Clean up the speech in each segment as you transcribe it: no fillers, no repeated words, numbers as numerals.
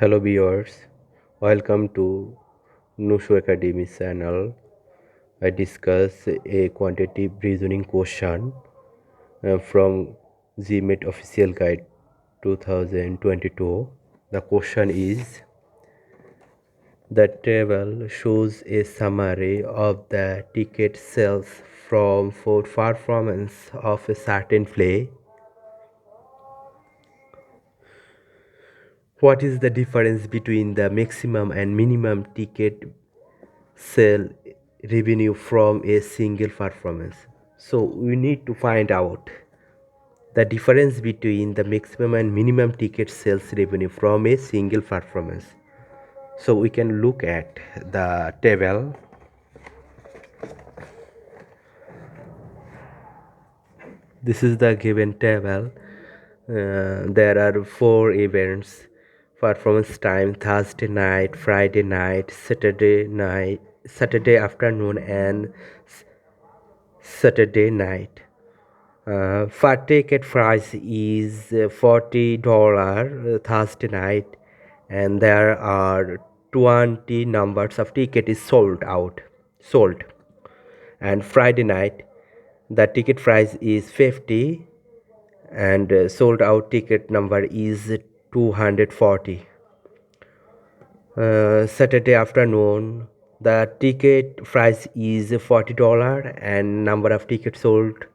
Hello viewers, welcome to Nushu Academy channel. I discuss a quantitative reasoning question from GMAT official guide 2022. The question is: the table shows a summary of the ticket sales from for performance of a certain play. What is the difference between the maximum and minimum ticket sell revenue from a single performance? So we need to find out the difference between the maximum and minimum ticket sales revenue from a single performance. So we can look at the table. This is the given table. There are 4 events: performance time Thursday night, Friday night, Saturday afternoon, and Saturday night. For ticket price is $40 Thursday night, and there are 20 numbers of ticket is sold. And Friday night, the ticket price is 50, and sold out ticket number is 240. Saturday afternoon, the ticket price is $40, and number of tickets sold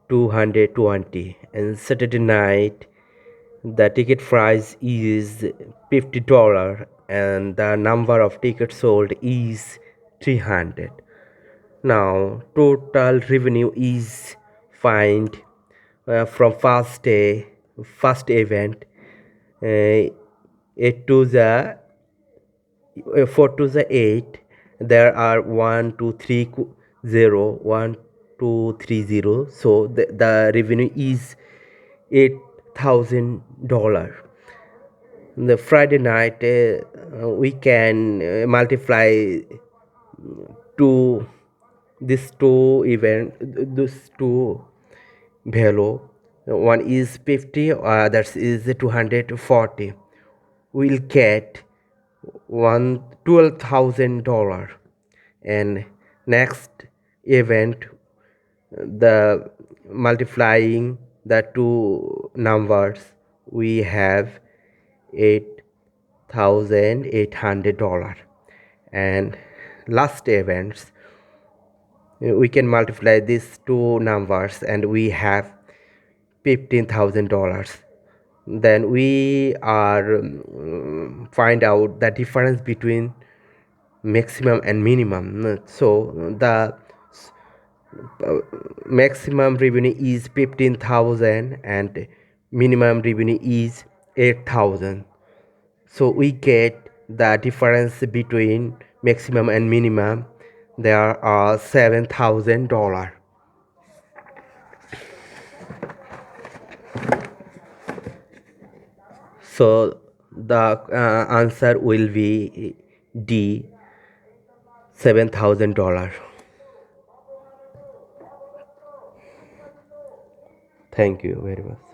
220. And Saturday night, the ticket price is $50, and the number of tickets sold is 300. Now total revenue is find from first event, uh, 8 to the 4 to the 8. There are 1 2 3 0 1 2 3 0. So the revenue is $8,000. The Friday night, we can multiply two this two event this two value. One is 50, others is 240. We'll get $12,000. And next event, the multiplying the two numbers, we have $8,800. And last events, we can multiply these two numbers and we have $15,000. Then we are find out the difference between maximum and minimum. So the maximum revenue is 15,000 and minimum revenue is 8,000. So we get the difference between maximum and minimum. There are $7,000. So the answer will be D, $7,000. Thank you very much.